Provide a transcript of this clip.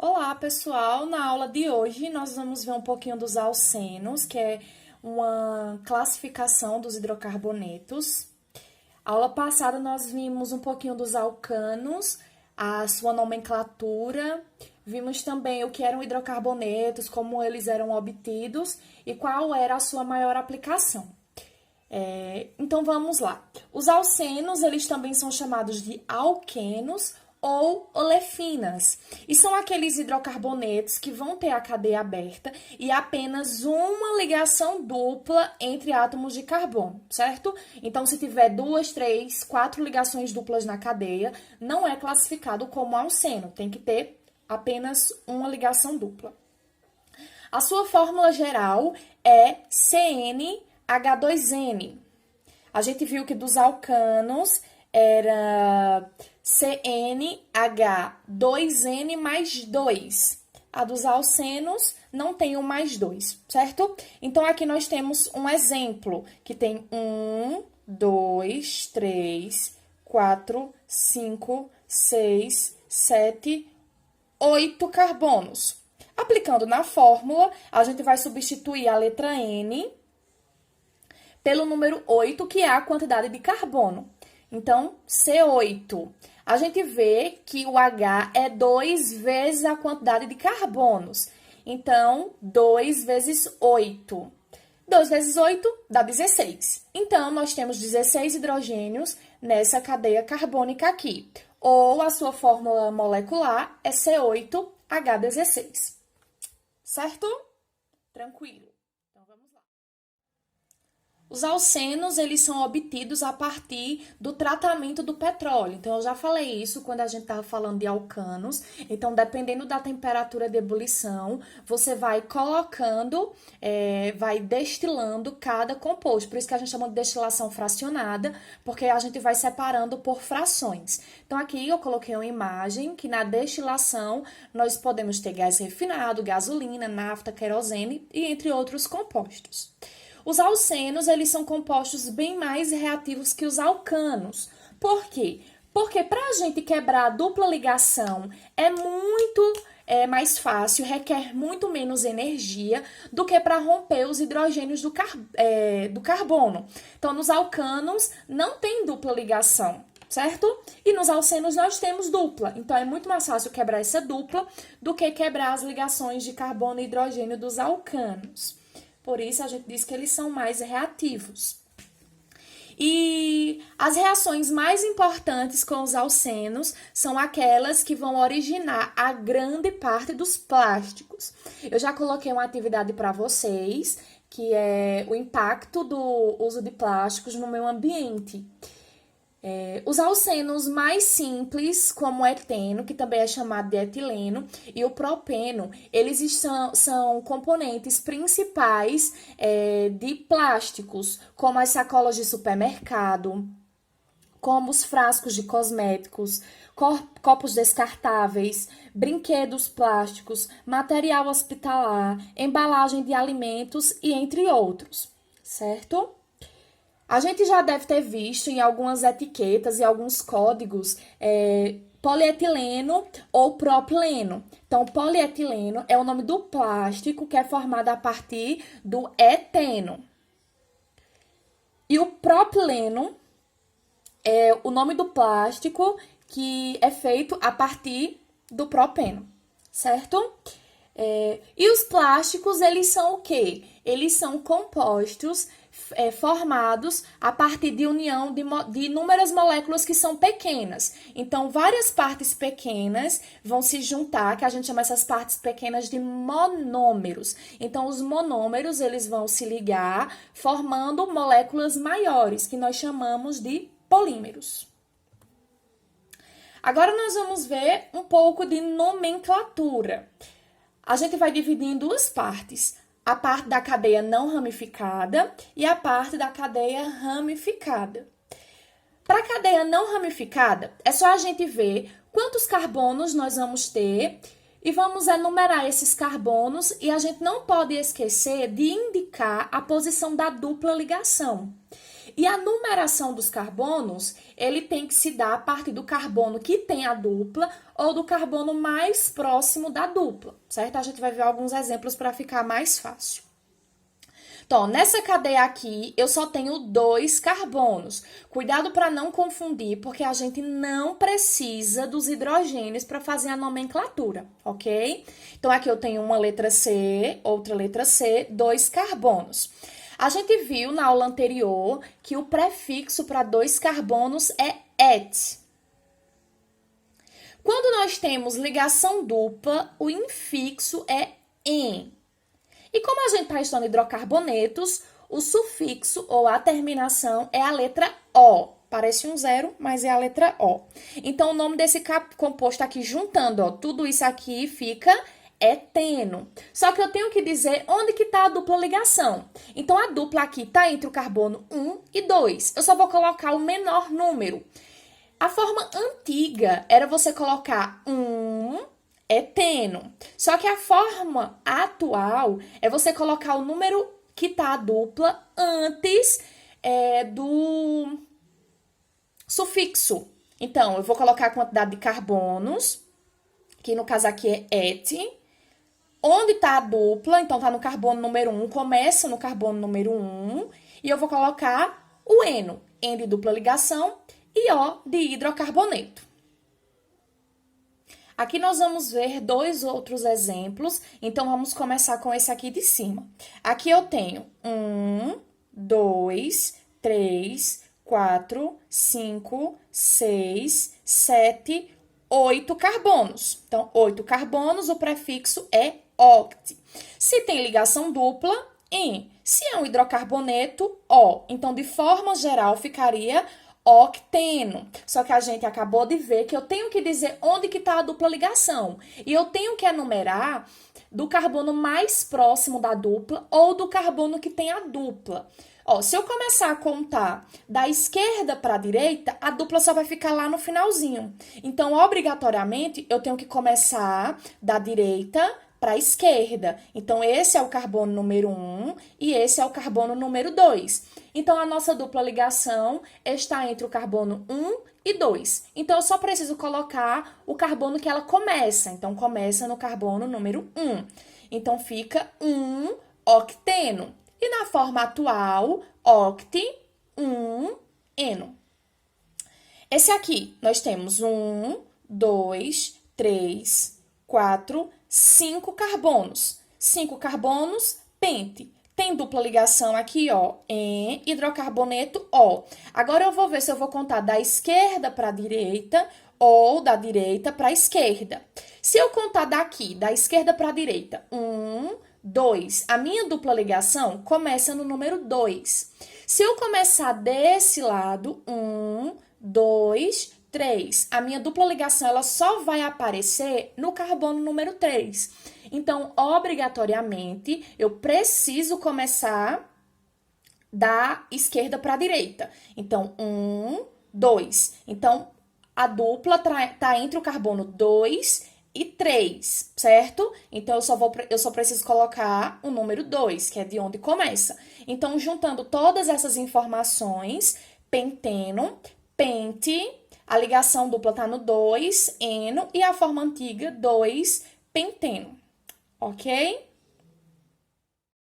Olá, pessoal! Na aula de hoje nós vamos ver um pouquinho dos alcenos, que é uma classificação dos hidrocarbonetos. A aula passada nós vimos um pouquinho dos alcanos, a sua nomenclatura, vimos também o que eram hidrocarbonetos, como eles eram obtidos e qual era a sua maior aplicação. Então vamos lá. Os alcenos, eles também são chamados de alquenos ou olefinas. E são aqueles hidrocarbonetos que vão ter a cadeia aberta e apenas uma ligação dupla entre átomos de carbono, certo? Então, se tiver 2, 3, 4 ligações duplas na cadeia, não é classificado como alceno, tem que ter apenas uma ligação dupla. A sua fórmula geral é CnH2n. A gente viu que dos alcanos era CnH2n mais 2. A dos alcenos não tem o mais 2, certo? Então, aqui nós temos um exemplo que tem 1, 2, 3, 4, 5, 6, 7, 8 carbonos. Aplicando na fórmula, a gente vai substituir a letra N pelo número 8, que é a quantidade de carbono. Então, C8. A gente vê que o H é 2 vezes a quantidade de carbonos. Então, 2 vezes 8. 2 vezes 8 dá 16. Então, nós temos 16 hidrogênios nessa cadeia carbônica aqui. Ou a sua fórmula molecular é C8H16. Certo? Tranquilo. Então, vamos lá. Os alcenos, eles são obtidos a partir do tratamento do petróleo. Então, eu já falei isso quando a gente estava falando de alcanos. Então, dependendo da temperatura de ebulição, você vai colocando, vai destilando cada composto. Por isso que a gente chama de destilação fracionada, porque a gente vai separando por frações. Então, aqui eu coloquei uma imagem que na destilação nós podemos ter gás refinado, gasolina, nafta, querosene e entre outros compostos. Os alcenos, eles são compostos bem mais reativos que os alcanos. Por quê? Porque para a gente quebrar a dupla ligação é muito mais fácil, requer muito menos energia do que para romper os hidrogênios do carbono. Então, nos alcanos não tem dupla ligação, certo? E nos alcenos nós temos dupla. Então, é muito mais fácil quebrar essa dupla do que quebrar as ligações de carbono e hidrogênio dos alcanos. Por isso, a gente diz que eles são mais reativos. E as reações mais importantes com os alcenos são aquelas que vão originar a grande parte dos plásticos. Eu já coloquei uma atividade para vocês, que é o impacto do uso de plásticos no meio ambiente. Os alcenos mais simples, como o eteno, que também é chamado de etileno, e o propeno, eles são componentes principais de plásticos, como as sacolas de supermercado, como os frascos de cosméticos, copos descartáveis, brinquedos plásticos, material hospitalar, embalagem de alimentos e entre outros, certo? A gente já deve ter visto em algumas etiquetas e alguns códigos polietileno ou propileno. Então, polietileno é o nome do plástico que é formado a partir do eteno. E o propileno é o nome do plástico que é feito a partir do propeno, certo? E os plásticos, eles são o quê? Eles são compostos formados a partir de união de inúmeras moléculas que são pequenas. Então, várias partes pequenas vão se juntar, que a gente chama essas partes pequenas de monômeros. Então, os monômeros, eles vão se ligar, formando moléculas maiores, que nós chamamos de polímeros. Agora, nós vamos ver um pouco de nomenclatura. A gente vai dividir em duas partes. A parte da cadeia não ramificada e a parte da cadeia ramificada. Para a cadeia não ramificada, é só a gente ver quantos carbonos nós vamos ter e vamos enumerar esses carbonos e a gente não pode esquecer de indicar a posição da dupla ligação. E a numeração dos carbonos, ele tem que se dar a partir do carbono que tem a dupla ou do carbono mais próximo da dupla, certo? A gente vai ver alguns exemplos para ficar mais fácil. Então, nessa cadeia aqui, eu só tenho 2 carbonos. Cuidado para não confundir, porque a gente não precisa dos hidrogênios para fazer a nomenclatura, ok? Então, aqui eu tenho uma letra C, outra letra C, 2 carbonos. A gente viu na aula anterior que o prefixo para 2 carbonos é et. Quando nós temos ligação dupla, o infixo é en. E como a gente está estudando hidrocarbonetos, o sufixo ou a terminação é a letra O. Parece um zero, mas é a letra O. Então, o nome desse composto aqui, juntando tudo isso aqui, fica eteno. Só que eu tenho que dizer onde que está a dupla ligação. Então, a dupla aqui está entre o carbono 1 e 2. Eu só vou colocar o menor número. A forma antiga era você colocar eteno. Só que a forma atual é você colocar o número que tá a dupla antes do sufixo. Então, eu vou colocar a quantidade de carbonos, que no caso aqui é et. Onde tá a dupla, então tá no carbono número 1, começa no carbono número 1, e eu vou colocar o eno, en de dupla ligação e O de hidrocarboneto. Aqui nós vamos ver 2 outros exemplos, então vamos começar com esse aqui de cima. Aqui eu tenho 1, 2, 3, 4, 5, 6, 7, 8 carbonos. Então, 8 carbonos, o prefixo é oct. Se tem ligação dupla, en. Se é um hidrocarboneto, O. Então, de forma geral, ficaria octeno. Só que a gente acabou de ver que eu tenho que dizer onde que está a dupla ligação. E eu tenho que enumerar do carbono mais próximo da dupla ou do carbono que tem a dupla. Ó, se eu começar a contar da esquerda para a direita, a dupla só vai ficar lá no finalzinho. Então, obrigatoriamente, eu tenho que começar da direita para a esquerda. Então, esse é o carbono número 1 e esse é o carbono número 2. Então, a nossa dupla ligação está entre o carbono 1 e 2. Então, eu só preciso colocar o carbono que ela começa. Então, começa no carbono número 1. Então, fica 1 octeno. E na forma atual, oct, 1 eno. Esse aqui, nós temos 1, 2, 3, 4, 5 carbonos. 5 carbonos, pente. Tem dupla ligação aqui, ó, em hidrocarboneto, O. Agora eu vou ver se eu vou contar da esquerda para a direita ou da direita para a esquerda. Se eu contar daqui, da esquerda para a direita, 1, 2, a minha dupla ligação começa no número 2. Se eu começar desse lado, 1, 2, 3, a minha dupla ligação ela só vai aparecer no carbono número 3. Então, obrigatoriamente, eu preciso começar da esquerda para a direita. Então, 1, 2. Então, a dupla tá entre o carbono 2 e 3, certo? Então, eu só preciso colocar o número 2, que é de onde começa. Então, juntando todas essas informações, penteno, pente, a ligação dupla tá no 2, eno, e a forma antiga, 2, penteno. Ok?